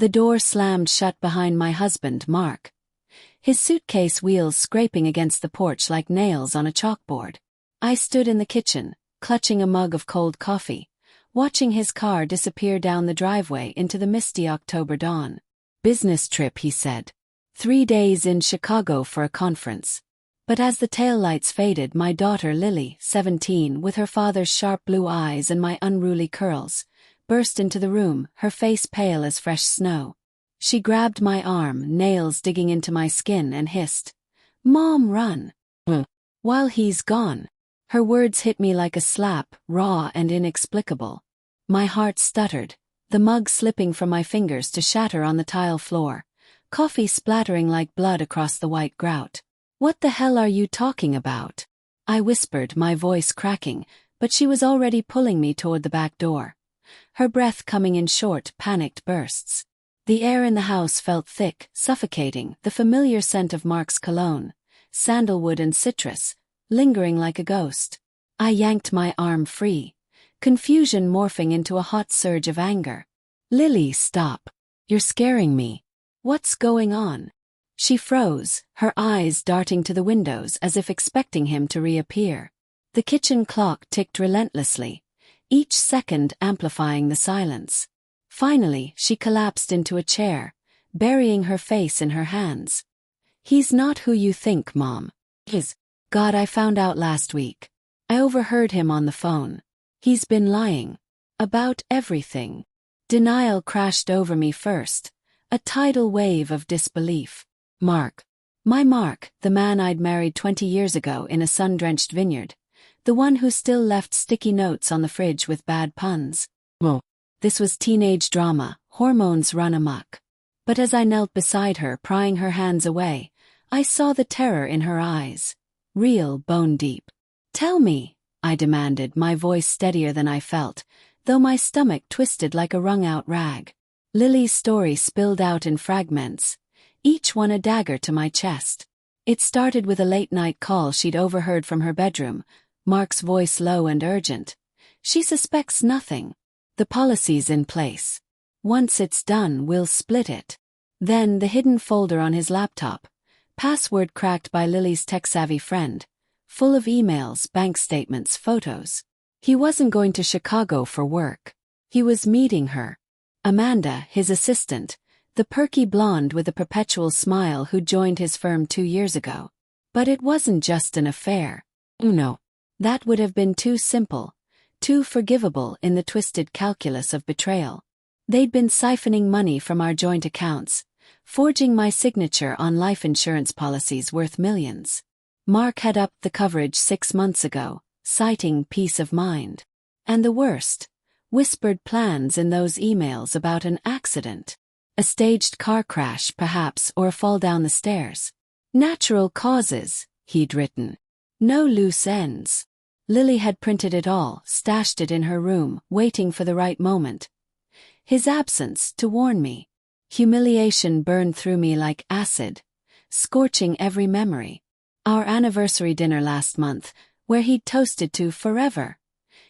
The door slammed shut behind my husband, Mark, his suitcase wheels scraping against the porch like nails on a chalkboard. I stood in the kitchen, clutching a mug of cold coffee, watching his car disappear down the driveway into the misty October dawn. Business trip, he said. 3 days in Chicago for a conference. But as the taillights faded, my daughter Lily, 17, with her father's sharp blue eyes and my unruly curls, burst into the room, her face pale as fresh snow. She grabbed my arm, nails digging into my skin, and hissed, "Mom, run! While he's gone." Her words hit me like a slap, raw and inexplicable. My heart stuttered, the mug slipping from my fingers to shatter on the tile floor, coffee splattering like blood across the white grout. "What the hell are you talking about?" I whispered, my voice cracking, but she was already pulling me toward the back door, her breath coming in short, panicked bursts. The air in the house felt thick, suffocating, the familiar scent of Mark's cologne, sandalwood and citrus, lingering like a ghost. I yanked my arm free, confusion morphing into a hot surge of anger. "Lily, stop. You're scaring me. What's going on?" She froze, her eyes darting to the windows as if expecting him to reappear. The kitchen clock ticked relentlessly, each second amplifying the silence. Finally, she collapsed into a chair, burying her face in her hands. "He's not who you think, Mom. God, I found out last week. I overheard him on the phone. He's been lying. About everything." Denial crashed over me first, a tidal wave of disbelief. Mark. My Mark, the man I'd married 20 years ago in a sun-drenched vineyard. The one who still left sticky notes on the fridge with bad puns. This was teenage drama, hormones run amok. But as I knelt beside her, prying her hands away, I saw the terror in her eyes. Real, bone deep. "Tell me," I demanded, my voice steadier than I felt, though my stomach twisted like a wrung-out rag. Lily's story spilled out in fragments, each one a dagger to my chest. It started with a late-night call she'd overheard from her bedroom, Mark's voice low and urgent. "She suspects nothing. The policy's in place. Once it's done, we'll split it." Then the hidden folder on his laptop, password cracked by Lily's tech-savvy friend, full of emails, bank statements, photos. He wasn't going to Chicago for work. He was meeting her. Amanda, his assistant, the perky blonde with a perpetual smile who joined his firm 2 years ago. But it wasn't just an affair. No. That would have been too simple, too forgivable in the twisted calculus of betrayal. They'd been siphoning money from our joint accounts, forging my signature on life insurance policies worth millions. Mark had upped the coverage 6 months ago, citing peace of mind. And the worst, whispered plans in those emails about an accident. A staged car crash, perhaps, or a fall down the stairs. Natural causes, he'd written. No loose ends. Lily had printed it all, stashed it in her room, waiting for the right moment. His absence, to warn me. Humiliation burned through me like acid, scorching every memory. Our anniversary dinner last month, where he'd toasted to forever.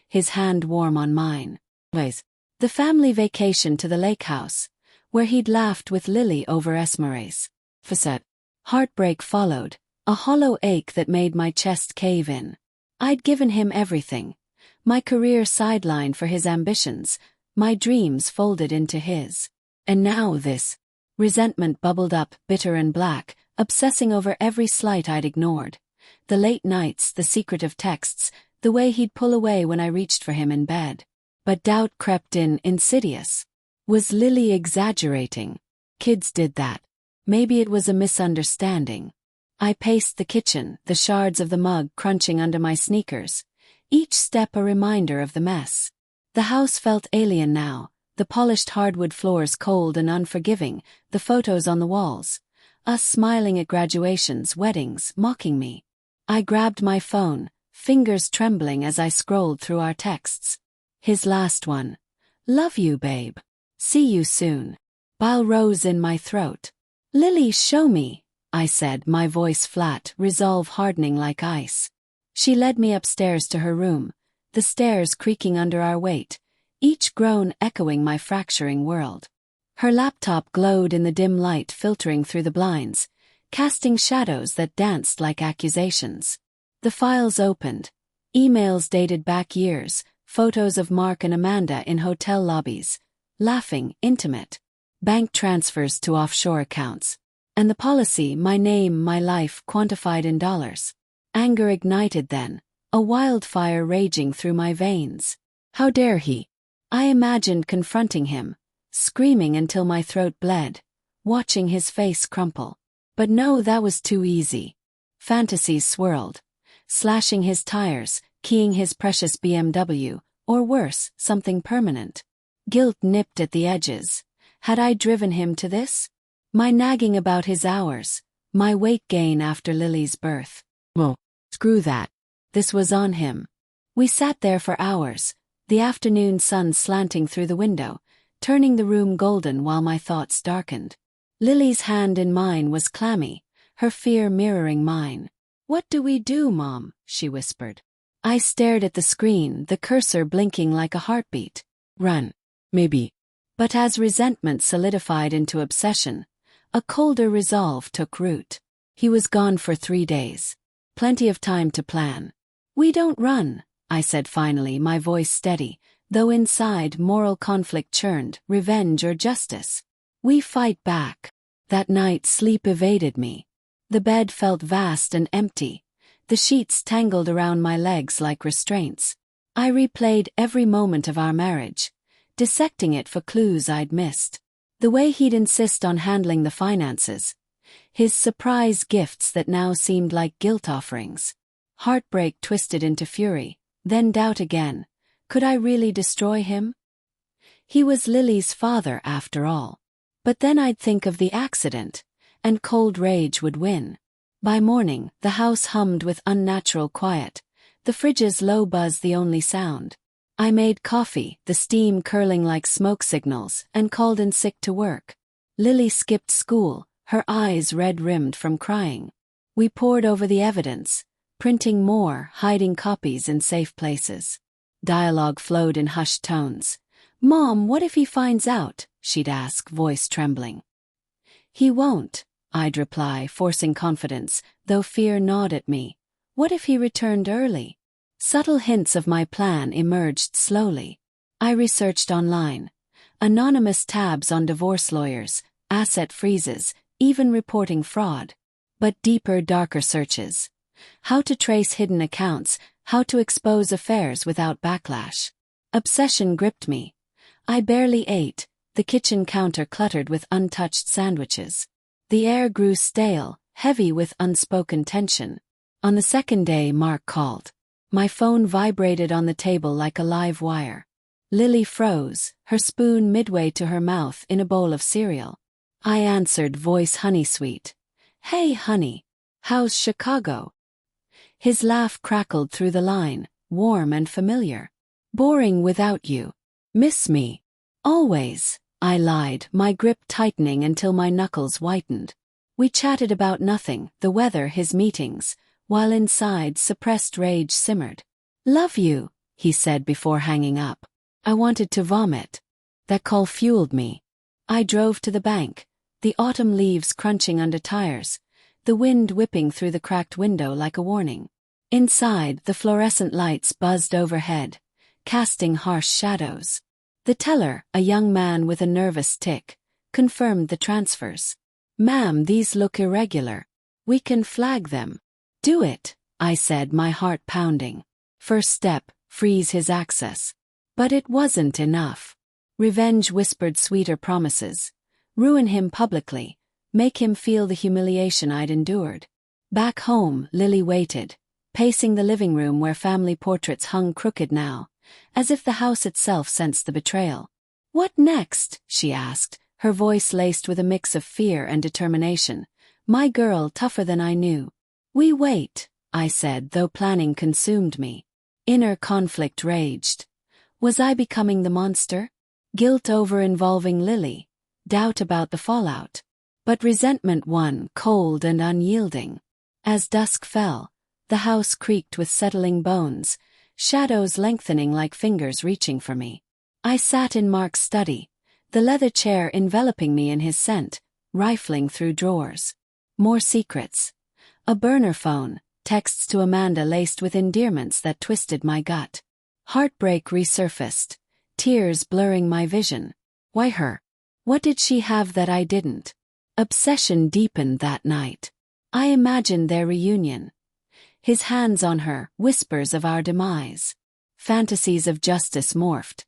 His hand warm on mine. The family vacation to the lake house, where he'd laughed with Lily over Esmeralda. Facet. Heartbreak followed, a hollow ache that made my chest cave in. I'd given him everything. My career sidelined for his ambitions, my dreams folded into his. And now this. Resentment bubbled up, bitter and black, obsessing over every slight I'd ignored. The late nights, the secretive texts, the way he'd pull away when I reached for him in bed. But doubt crept in, insidious. Was Lily exaggerating? Kids did that. Maybe it was a misunderstanding. I paced the kitchen, the shards of the mug crunching under my sneakers, each step a reminder of the mess. The house felt alien now, the polished hardwood floors cold and unforgiving, the photos on the walls, us smiling at graduations, weddings, mocking me. I grabbed my phone, fingers trembling as I scrolled through our texts. His last one. "Love you, babe. See you soon." Bile rose in my throat. "Lily, show me," I said, my voice flat, resolve hardening like ice. She led me upstairs to her room, the stairs creaking under our weight, each groan echoing my fracturing world. Her laptop glowed in the dim light filtering through the blinds, casting shadows that danced like accusations. The files opened. Emails dated back years, photos of Mark and Amanda in hotel lobbies, laughing, intimate. Bank transfers to offshore accounts. And the policy, my name, my life, quantified in dollars. Anger ignited then, a wildfire raging through my veins. How dare he? I imagined confronting him, screaming until my throat bled, watching his face crumple. But no, that was too easy. Fantasies swirled, slashing his tires, keying his precious BMW, or worse, something permanent. Guilt nipped at the edges. Had I driven him to this? My nagging about his hours, my weight gain after Lily's birth. Well, screw that. This was on him. We sat there for hours, the afternoon sun slanting through the window, turning the room golden while my thoughts darkened. Lily's hand in mine was clammy, her fear mirroring mine. "What do we do, Mom?" she whispered. I stared at the screen, the cursor blinking like a heartbeat. Run. Maybe. But as resentment solidified into obsession, a colder resolve took root. He was gone for 3 days. Plenty of time to plan. "We don't run," I said finally, my voice steady, though inside moral conflict churned, revenge or justice. "We fight back." That night sleep evaded me. The bed felt vast and empty, the sheets tangled around my legs like restraints. I replayed every moment of our marriage, dissecting it for clues I'd missed. The way he'd insist on handling the finances, his surprise gifts that now seemed like guilt offerings. Heartbreak twisted into fury, then doubt again. Could I really destroy him? He was Lily's father after all. But then I'd think of the accident, and cold rage would win. By morning, the house hummed with unnatural quiet, the fridge's low buzz the only sound. I made coffee, the steam curling like smoke signals, and called in sick to work. Lily skipped school, her eyes red-rimmed from crying. We pored over the evidence, printing more, hiding copies in safe places. Dialogue flowed in hushed tones. "Mom, what if he finds out?" she'd ask, voice trembling. "He won't," I'd reply, forcing confidence, though fear gnawed at me. "What if he returned early?" Subtle hints of my plan emerged slowly. I researched online. Anonymous tabs on divorce lawyers, asset freezes, even reporting fraud. But deeper, darker searches. How to trace hidden accounts, how to expose affairs without backlash. Obsession gripped me. I barely ate, the kitchen counter cluttered with untouched sandwiches. The air grew stale, heavy with unspoken tension. On the second day, Mark called. My phone vibrated on the table like a live wire. Lily froze, her spoon midway to her mouth in a bowl of cereal. I answered, voice honey-sweet. "Hey, honey. How's Chicago?" His laugh crackled through the line, warm and familiar. "Boring without you. Miss me?" "Always," I lied, my grip tightening until my knuckles whitened. We chatted about nothing, the weather, his meetings, while inside suppressed rage simmered. "Love you," he said before hanging up. I wanted to vomit. That call fueled me. I drove to the bank, the autumn leaves crunching under tires, the wind whipping through the cracked window like a warning. Inside, the fluorescent lights buzzed overhead, casting harsh shadows. The teller, a young man with a nervous tick, confirmed the transfers. "Ma'am, these look irregular. We can flag them." "Do it," I said, my heart pounding. First step, freeze his access. But it wasn't enough. Revenge whispered sweeter promises. Ruin him publicly, make him feel the humiliation I'd endured. Back home, Lily waited, pacing the living room where family portraits hung crooked now, as if the house itself sensed the betrayal. "What next?" she asked, her voice laced with a mix of fear and determination. My girl tougher than I knew. "We wait," I said, though planning consumed me. Inner conflict raged. Was I becoming the monster? Guilt over involving Lily, doubt about the fallout. But resentment won, cold and unyielding. As dusk fell, the house creaked with settling bones, shadows lengthening like fingers reaching for me. I sat in Mark's study, the leather chair enveloping me in his scent, rifling through drawers. More secrets. A burner phone, texts to Amanda laced with endearments that twisted my gut. Heartbreak resurfaced, tears blurring my vision. Why her? What did she have that I didn't? Obsession deepened that night. I imagined their reunion. His hands on her, whispers of our demise. Fantasies of justice morphed.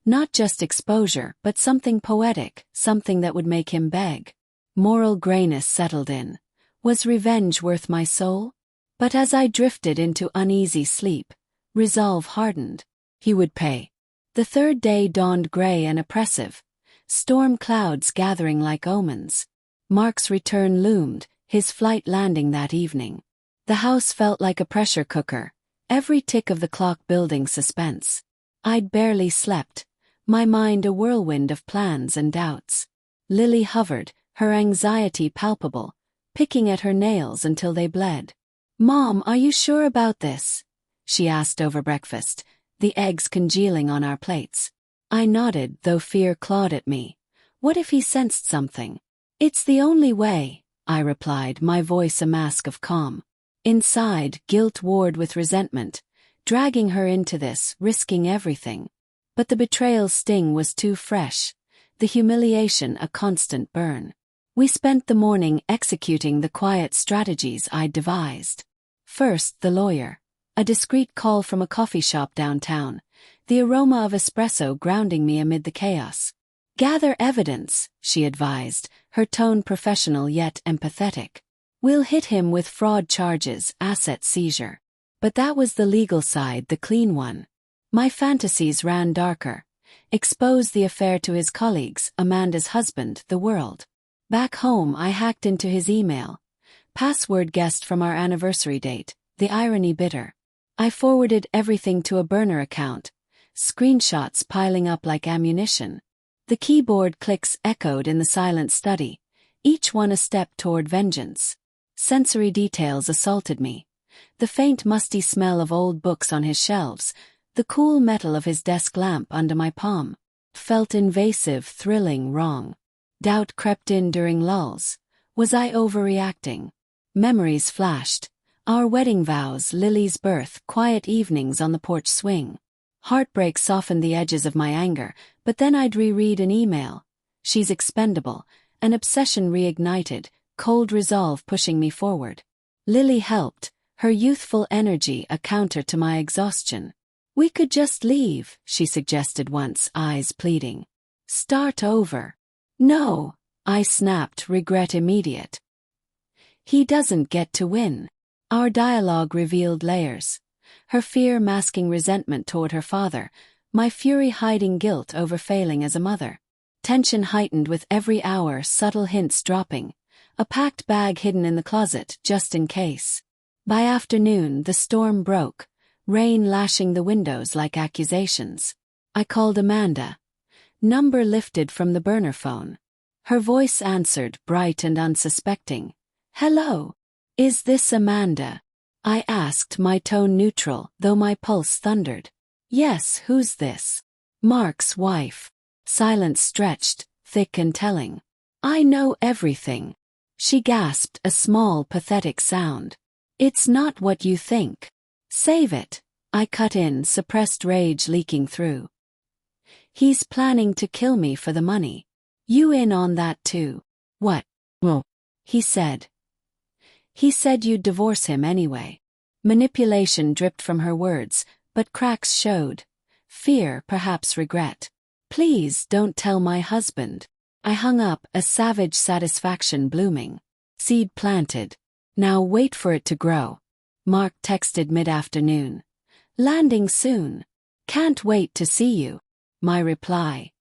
Not just exposure, but something poetic, something that would make him beg. Moral grayness settled in. Was revenge worth my soul? But as I drifted into uneasy sleep, resolve hardened. He would pay. The third day dawned gray and oppressive, storm clouds gathering like omens. Mark's return loomed, his flight landing that evening. The house felt like a pressure cooker, every tick of the clock building suspense. I'd barely slept, my mind a whirlwind of plans and doubts. Lily hovered, her anxiety palpable, picking at her nails until they bled. "Mom, are you sure about this?" she asked over breakfast, the eggs congealing on our plates. I nodded, though fear clawed at me. What if he sensed something? "It's the only way," I replied, my voice a mask of calm. Inside, guilt warred with resentment, dragging her into this, risking everything. But the betrayal's sting was too fresh, the humiliation a constant burn. We spent the morning executing the quiet strategies I'd devised. First, the lawyer. A discreet call from a coffee shop downtown, the aroma of espresso grounding me amid the chaos. "Gather evidence," she advised, her tone professional yet empathetic. "We'll hit him with fraud charges, asset seizure." But that was the legal side, the clean one. My fantasies ran darker. Expose the affair to his colleagues, Amanda's husband, the world. Back home, I hacked into his email. Password guessed from our anniversary date, the irony bitter. I forwarded everything to a burner account, screenshots piling up like ammunition. The keyboard clicks echoed in the silent study, each one a step toward vengeance. Sensory details assaulted me. The faint musty smell of old books on his shelves, the cool metal of his desk lamp under my palm. Felt invasive, thrilling, wrong. Doubt crept in during lulls. Was I overreacting? Memories flashed. Our wedding vows, Lily's birth, quiet evenings on the porch swing. Heartbreak softened the edges of my anger, but then I'd reread an email. "She's expendable," an obsession reignited, cold resolve pushing me forward. Lily helped, her youthful energy a counter to my exhaustion. "We could just leave," she suggested once, eyes pleading. "Start over." "No," I snapped, regret immediate. "He doesn't get to win." Our dialogue revealed layers. Her fear masking resentment toward her father, my fury hiding guilt over failing as a mother. Tension heightened with every hour, subtle hints dropping. A packed bag hidden in the closet, just in case. By afternoon, the storm broke, rain lashing the windows like accusations. I called Amanda. Number lifted from the burner phone. Her voice answered, bright and unsuspecting. "Hello. Is this Amanda?" I asked, my tone neutral, though my pulse thundered. "Yes, who's this?" "Mark's wife." Silence stretched, thick and telling. "I know everything." She gasped, a small, pathetic sound. "It's not what you think." "Save it." I cut in, suppressed rage leaking through. "He's planning to kill me for the money. You in on that too?" "What?" "Well," he said. "He said you'd divorce him anyway." Manipulation dripped from her words, but cracks showed. Fear, perhaps regret. "Please don't tell my husband." I hung up, a savage satisfaction blooming. Seed planted. Now wait for it to grow. Mark texted mid-afternoon. "Landing soon. Can't wait to see you." My reply.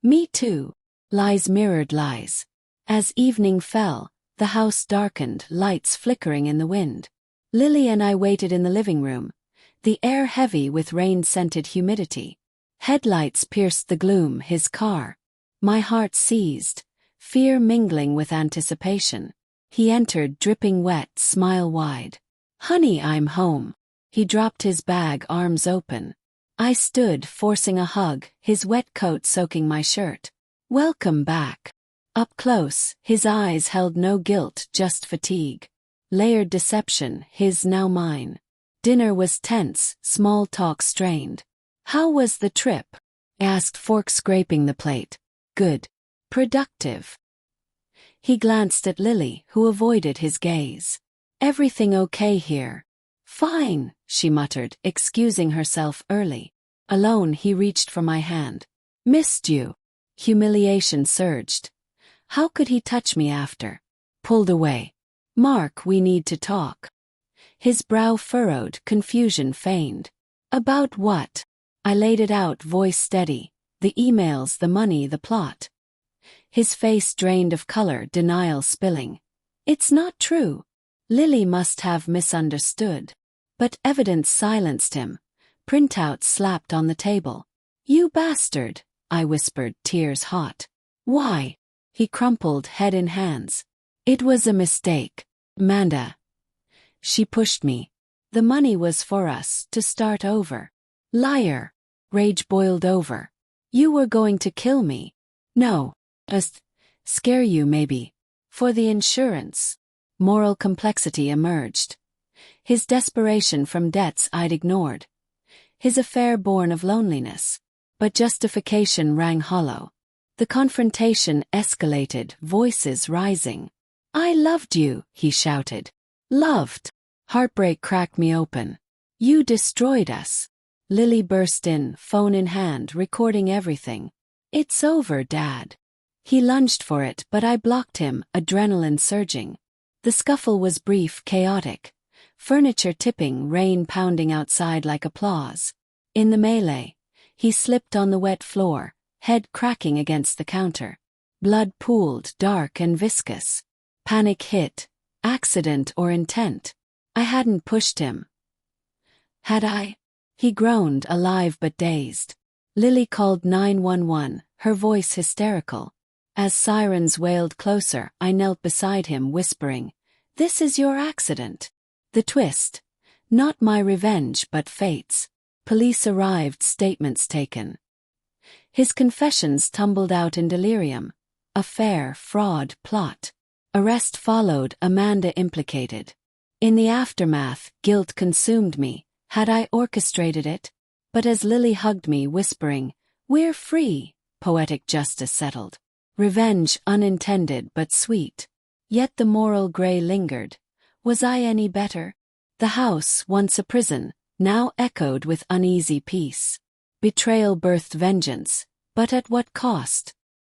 "Me too." Lies mirrored lies. As evening fell, the house darkened, lights flickering in the wind. Lily and I waited in the living room, the air heavy with rain-scented humidity. Headlights pierced the gloom, his car. My heart seized, fear mingling with anticipation. He entered, dripping wet, smile wide. "Honey, I'm home." He dropped his bag, arms open. I stood, forcing a hug, his wet coat soaking my shirt. Welcome back. Up close, his eyes held no guilt, just fatigue. Layered deception, his now mine. Dinner was tense, small talk strained. How was the trip? Asked, fork scraping the plate. Good. Productive. He glanced at Lily, who avoided his gaze. Everything okay here? Fine, she muttered, excusing herself early. Alone, he reached for my hand. Missed you. Humiliation surged. How could he touch me after? Pulled away. Mark, we need to talk. His brow furrowed, confusion feigned. About what? I laid it out, voice steady. The emails, the money, the plot. His face drained of color, denial spilling. It's not true. Lily must have misunderstood. But evidence silenced him. Printouts slapped on the table. You bastard, I whispered, tears hot. Why? He crumpled, head in hands. It was a mistake. Manda. She pushed me. The money was for us, to start over. Liar. Rage boiled over. You were going to kill me. No. Scare you maybe. For the insurance. Moral complexity emerged. His desperation from debts I'd ignored. His affair born of loneliness. But justification rang hollow. The confrontation escalated, voices rising. I loved you, he shouted. Loved. Heartbreak cracked me open. You destroyed us. Lily burst in, phone in hand, recording everything. It's over, Dad. He lunged for it, but I blocked him, adrenaline surging. The scuffle was brief, chaotic. Furniture tipping, rain pounding outside like applause. In the melee, he slipped on the wet floor, head cracking against the counter. Blood pooled, dark and viscous. Panic hit. Accident or intent? I hadn't pushed him. Had I? He groaned, alive but dazed. Lily called 911, her voice hysterical. As sirens wailed closer, I knelt beside him, whispering, This is your accident. The twist. Not my revenge, but fate's. Police arrived, statements taken. His confessions tumbled out in delirium. Affair, fraud, plot. Arrest followed, Amanda implicated. In the aftermath, guilt consumed me. Had I orchestrated it? But as Lily hugged me, whispering, We're free, poetic justice settled. Revenge unintended but sweet. Yet the moral gray lingered. Was I any better? The house, once a prison, now echoed with uneasy peace. Betrayal birthed vengeance, but at what cost?